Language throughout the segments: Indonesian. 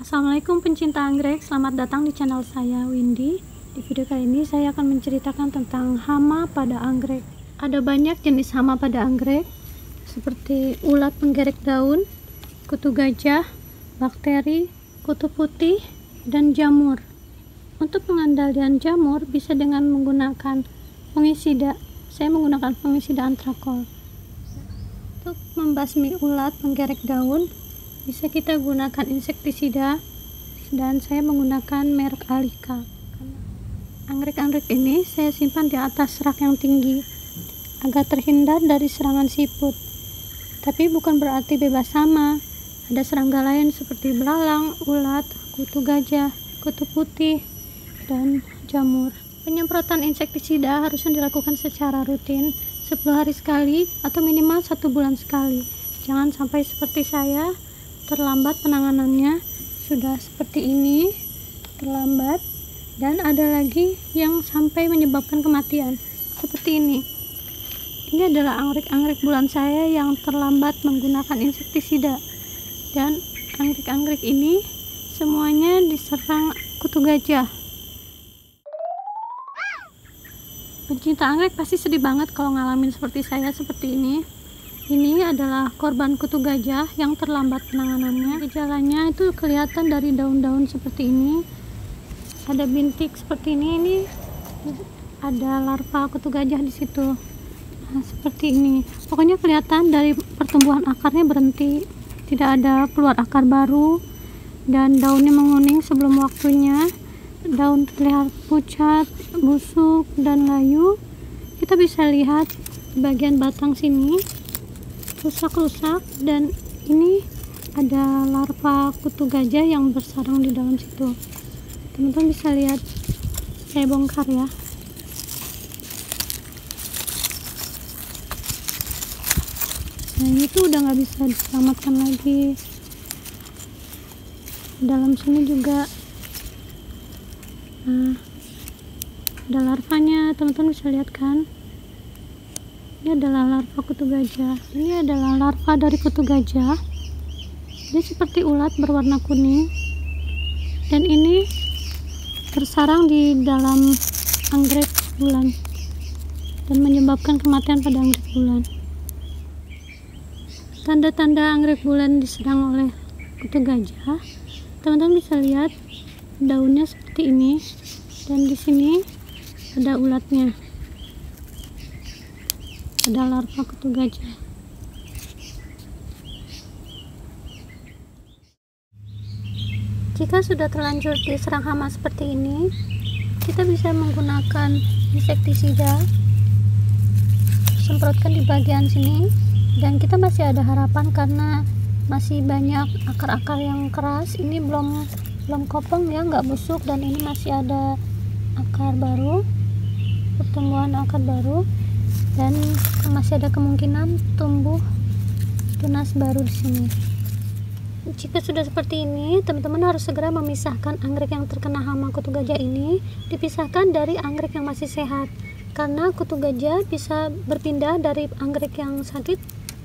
Assalamualaikum pencinta anggrek, selamat datang di channel saya Windy. Di video kali ini saya akan menceritakan tentang hama pada anggrek. Ada banyak jenis hama pada anggrek seperti ulat penggerek daun, kutu gajah, bakteri, kutu putih, dan jamur. Untuk pengendalian jamur bisa dengan menggunakan fungisida. Saya menggunakan fungisida antrakol. Untuk membasmi ulat penggerek daun bisa kita gunakan insektisida, dan saya menggunakan merek Alika. Anggrek-anggrek ini saya simpan di atas rak yang tinggi agar terhindar dari serangan siput. Tapi bukan berarti bebas hama. Ada serangga lain seperti belalang, ulat, kutu gajah, kutu putih, dan jamur. Penyemprotan insektisida harusnya dilakukan secara rutin 10 hari sekali atau minimal 1 bulan sekali. Jangan sampai seperti saya terlambat penanganannya, sudah seperti ini terlambat, dan ada lagi yang sampai menyebabkan kematian seperti ini. Ini adalah anggrek-anggrek bulan saya yang terlambat menggunakan insektisida, dan anggrek-anggrek ini semuanya diserang kutu gajah. Pencinta anggrek pasti sedih banget kalau ngalamin seperti saya seperti ini. Ini adalah korban kutu gajah yang terlambat penanganannya. Gejalanya itu kelihatan dari daun-daun seperti ini. Ada bintik seperti ini ada larva kutu gajah di situ. Nah, seperti ini. Pokoknya kelihatan dari pertumbuhan akarnya berhenti, tidak ada keluar akar baru, dan daunnya menguning sebelum waktunya. Daun terlihat pucat, busuk, dan layu. Kita bisa lihat di bagian batang sini rusak-rusak, dan ini ada larva kutu gajah yang bersarang di dalam situ. Teman-teman bisa lihat, saya bongkar ya. Nah, ini tuh udah nggak bisa diselamatkan lagi. Dalam sini juga ada larvanya, teman-teman bisa lihat kan. Ini adalah larva kutu gajah. Ini adalah larva dari kutu gajah. Dia seperti ulat berwarna kuning, dan ini bersarang di dalam anggrek bulan dan menyebabkan kematian pada anggrek bulan. Tanda-tanda anggrek bulan diserang oleh kutu gajah, teman-teman bisa lihat daunnya seperti ini, dan di sini ada ulatnya. Ada larva kutu gajah. Jika sudah terlanjur diserang hama seperti ini, kita bisa menggunakan insektisida, semprotkan di bagian sini, dan kita masih ada harapan karena masih banyak akar-akar yang keras. Ini belum kopong ya, nggak busuk, dan ini masih ada akar baru, pertumbuhan akar baru, dan masih ada kemungkinan tumbuh tunas baru di sini. Jika sudah seperti ini, teman-teman harus segera memisahkan anggrek yang terkena hama kutu gajah ini, dipisahkan dari anggrek yang masih sehat, karena kutu gajah bisa berpindah dari anggrek yang sakit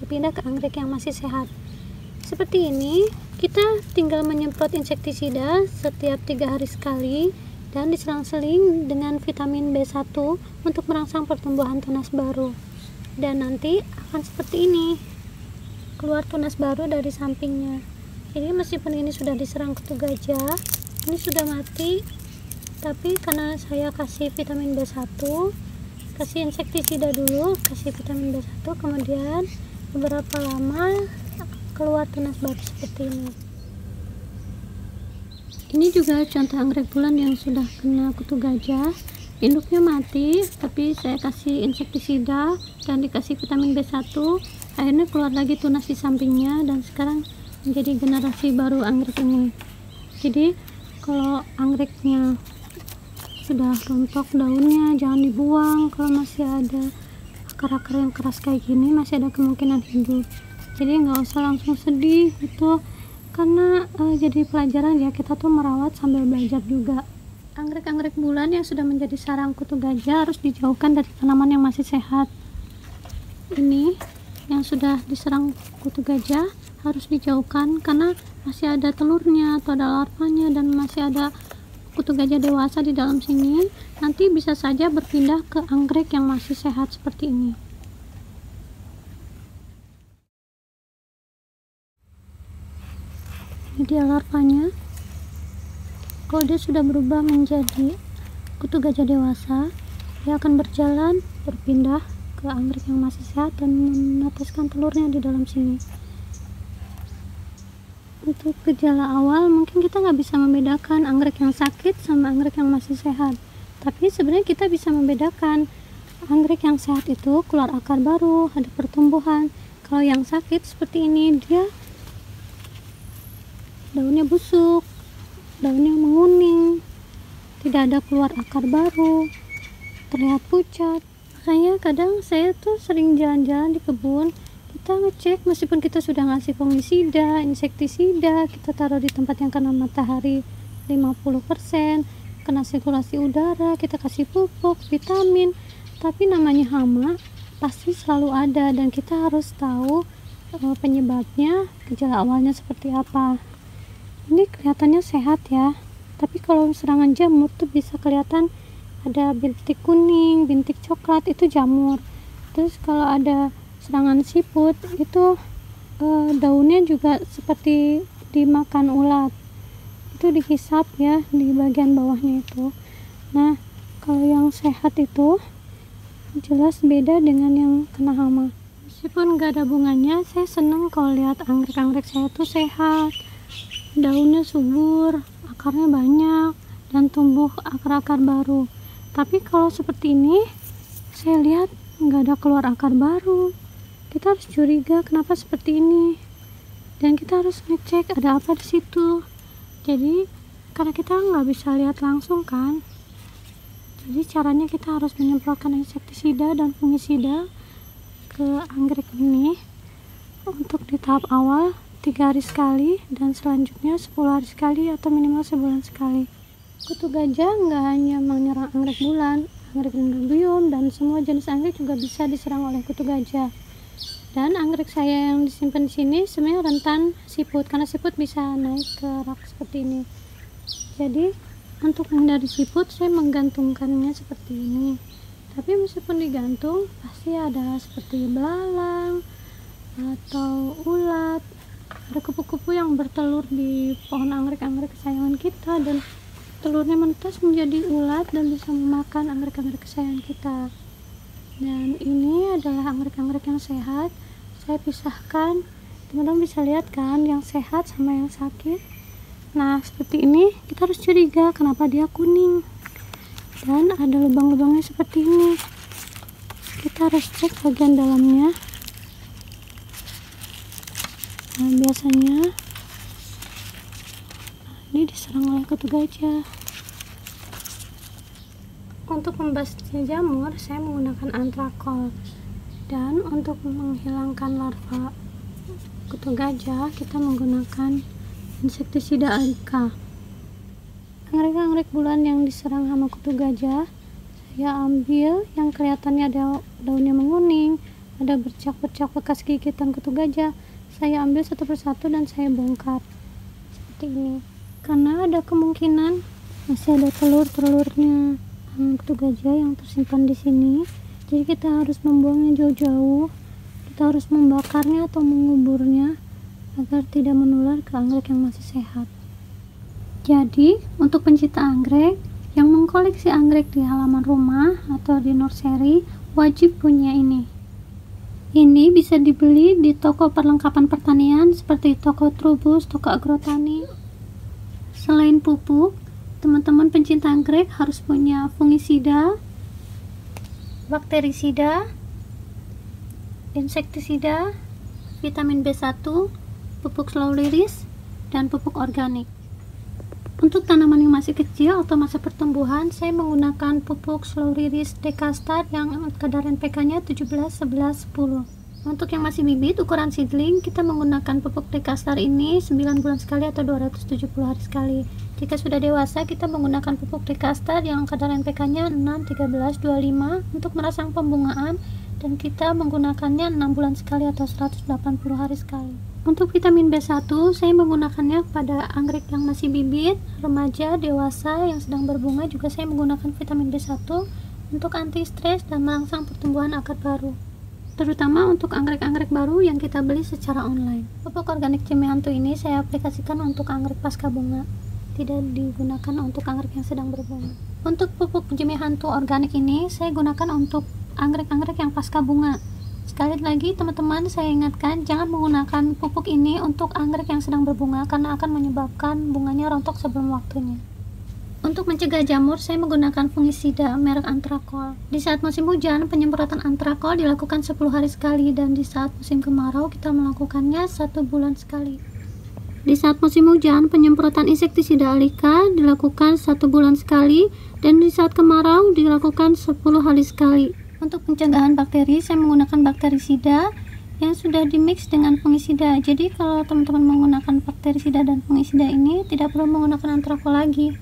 berpindah ke anggrek yang masih sehat. Seperti ini, kita tinggal menyemprot insektisida setiap 3 hari sekali, dan diselang-seling dengan vitamin B1 untuk merangsang pertumbuhan tunas baru. Dan nanti akan seperti ini, keluar tunas baru dari sampingnya. Ini meskipun ini sudah diserang kutu gajah, ini sudah mati, tapi karena saya kasih vitamin B1, kasih insektisida dulu, kasih vitamin B1, kemudian beberapa lama keluar tunas baru seperti ini. Ini juga contoh anggrek bulan yang sudah kena kutu gajah. Induknya mati, tapi saya kasih insektisida dan dikasih vitamin B1. Akhirnya keluar lagi tunas di sampingnya, dan sekarang menjadi generasi baru anggrek ini. Jadi kalau anggreknya sudah rontok daunnya, jangan dibuang. Kalau masih ada akar-akar yang keras kayak gini, masih ada kemungkinan hidup. Jadi nggak usah langsung sedih itu, karena jadi pelajaran ya, kita tuh merawat sambil belajar juga. Anggrek-anggrek bulan yang sudah menjadi sarang kutu gajah harus dijauhkan dari tanaman yang masih sehat. Ini yang sudah diserang kutu gajah harus dijauhkan karena masih ada telurnya atau ada larvanya dan masih ada kutu gajah dewasa di dalam sini. Nanti bisa saja berpindah ke anggrek yang masih sehat seperti ini. Ini dia larvanya. Kalau dia sudah berubah menjadi kutu gajah dewasa, dia akan berjalan berpindah ke anggrek yang masih sehat dan meneteskan telurnya di dalam sini. Untuk gejala awal mungkin kita nggak bisa membedakan anggrek yang sakit sama anggrek yang masih sehat, tapi sebenarnya kita bisa membedakan. Anggrek yang sehat itu keluar akar baru, ada pertumbuhan. Kalau yang sakit seperti ini, dia daunnya busuk, daunnya menguning, tidak ada keluar akar baru, terlihat pucat. Makanya kadang saya tuh sering jalan-jalan di kebun, kita ngecek meskipun kita sudah ngasih fungisida, insektisida, kita taruh di tempat yang kena matahari 50%, kena sirkulasi udara, kita kasih pupuk, vitamin, tapi namanya hama pasti selalu ada dan kita harus tahu penyebabnya, gejala awalnya seperti apa. Ini kelihatannya sehat ya, tapi kalau serangan jamur tuh bisa kelihatan ada bintik kuning, bintik coklat, itu jamur. Terus kalau ada serangan siput itu daunnya juga seperti dimakan ulat, itu dihisap ya di bagian bawahnya itu. Nah kalau yang sehat itu jelas beda dengan yang kena hama. Meskipun gak ada bunganya, saya senang kalau lihat anggrek-anggrek saya tuh sehat, daunnya subur, akarnya banyak, dan tumbuh akar-akar baru. Tapi kalau seperti ini saya lihat nggak ada keluar akar baru, kita harus curiga kenapa seperti ini, dan kita harus ngecek ada apa di situ. Jadi karena kita nggak bisa lihat langsung kan, jadi caranya kita harus menyemprotkan insektisida dan fungisida ke anggrek ini untuk di tahap awal 3 hari sekali, dan selanjutnya 10 hari sekali atau minimal sebulan sekali. Kutu gajah nggak hanya menyerang anggrek bulan, anggrek dendrobium, dan semua jenis anggrek juga bisa diserang oleh kutu gajah. Dan anggrek saya yang disimpan di sini sebenarnya rentan siput, karena siput bisa naik ke rak seperti ini. Jadi untuk menghindari siput saya menggantungkannya seperti ini. Tapi meskipun digantung pasti ada seperti belalang atau ulat, ada kupu-kupu yang bertelur di pohon anggrek-anggrek kesayangan kita, dan telurnya menetas menjadi ulat dan bisa memakan anggrek-anggrek kesayangan kita. Dan ini adalah anggrek-anggrek yang sehat. Saya pisahkan, teman-teman bisa lihat kan yang sehat sama yang sakit. Nah seperti ini kita harus curiga kenapa dia kuning dan ada lubang-lubangnya seperti ini. Kita harus cek bagian dalamnya. Nah biasanya ini diserang oleh kutu gajah. Untuk membasmi jamur saya menggunakan antrakol, dan untuk menghilangkan larva kutu gajah kita menggunakan insektisida alika. Anggrek-anggrek bulan yang diserang hama kutu gajah saya ambil yang kelihatannya ada daunnya menguning, ada bercak-bercak bekas gigitan kutu gajah, saya ambil satu persatu dan saya bongkar seperti ini, karena ada kemungkinan masih ada telur-telurnya kutu gajah yang tersimpan di sini. Jadi kita harus membuangnya jauh-jauh, kita harus membakarnya atau menguburnya agar tidak menular ke anggrek yang masih sehat. Jadi untuk pencinta anggrek yang mengkoleksi anggrek di halaman rumah atau di nursery wajib punya ini. Ini bisa dibeli di toko perlengkapan pertanian seperti toko Trubus, toko Agrotani. Selain pupuk, teman-teman pencinta anggrek harus punya fungisida, bakterisida, insektisida, vitamin B1, pupuk slow release, dan pupuk organik. Untuk tanaman yang masih kecil atau masa pertumbuhan, saya menggunakan pupuk slow release Dekastar yang kadar NPK-nya 17, 11, 10. Untuk yang masih bibit ukuran seedling, kita menggunakan pupuk Dekastar ini 9 bulan sekali atau 270 hari sekali. Jika sudah dewasa, kita menggunakan pupuk Dekastar yang kadar NPK-nya 6, 13, 25 untuk merangsang pembungaan dan kita menggunakannya 6 bulan sekali atau 180 hari sekali. Untuk vitamin B1 saya menggunakannya pada anggrek yang masih bibit, remaja, dewasa, yang sedang berbunga. Juga saya menggunakan vitamin B1 untuk anti stres dan merangsang pertumbuhan akar baru, terutama untuk anggrek-anggrek baru yang kita beli secara online. Pupuk organik Jeme Hantu ini saya aplikasikan untuk anggrek pasca bunga, tidak digunakan untuk anggrek yang sedang berbunga. Untuk pupuk Jeme Hantu organik ini saya gunakan untuk anggrek-anggrek yang pasca bunga. Sekali lagi teman-teman, saya ingatkan jangan menggunakan pupuk ini untuk anggrek yang sedang berbunga karena akan menyebabkan bunganya rontok sebelum waktunya. Untuk mencegah jamur, saya menggunakan fungisida merek Antrakol. Di saat musim hujan, penyemprotan Antrakol dilakukan 10 hari sekali, dan di saat musim kemarau kita melakukannya 1 bulan sekali. Di saat musim hujan, penyemprotan insektisida Alika dilakukan 1 bulan sekali, dan di saat kemarau dilakukan 10 hari sekali. Untuk pencegahan bakteri, saya menggunakan bakterisida yang sudah dimix dengan fungisida. Jadi kalau teman-teman menggunakan bakterisida dan fungisida ini, tidak perlu menggunakan Antrakol lagi.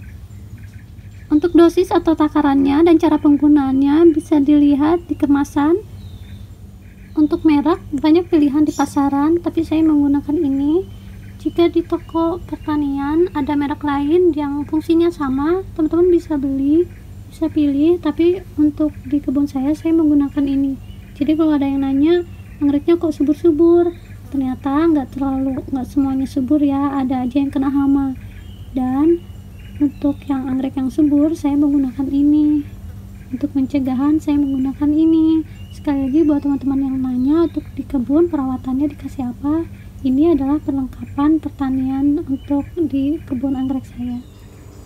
Untuk dosis atau takarannya dan cara penggunaannya bisa dilihat di kemasan. Untuk merek, banyak pilihan di pasaran, tapi saya menggunakan ini. Jika di toko pertanian ada merek lain yang fungsinya sama, teman-teman bisa beli, bisa pilih, tapi untuk di kebun saya menggunakan ini. Jadi kalau ada yang nanya, anggreknya kok subur-subur? Ternyata nggak semuanya subur ya, ada aja yang kena hama. Dan untuk yang anggrek yang subur, saya menggunakan ini. Untuk pencegahan, saya menggunakan ini. Sekali lagi buat teman-teman yang nanya untuk di kebun perawatannya dikasih apa, ini adalah perlengkapan pertanian untuk di kebun anggrek saya.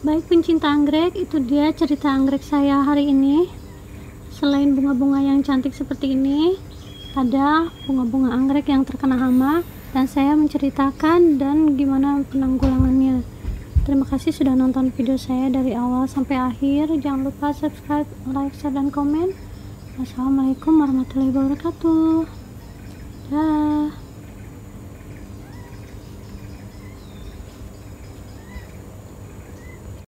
Baik pencinta anggrek, itu dia cerita anggrek saya hari ini. Selain bunga-bunga yang cantik seperti ini, ada bunga-bunga anggrek yang terkena hama, dan saya menceritakan dan gimana penanggulangannya. Terima kasih sudah nonton video saya dari awal sampai akhir. Jangan lupa subscribe, like, share, dan komen. Wassalamualaikum warahmatullahi wabarakatuh. Dah.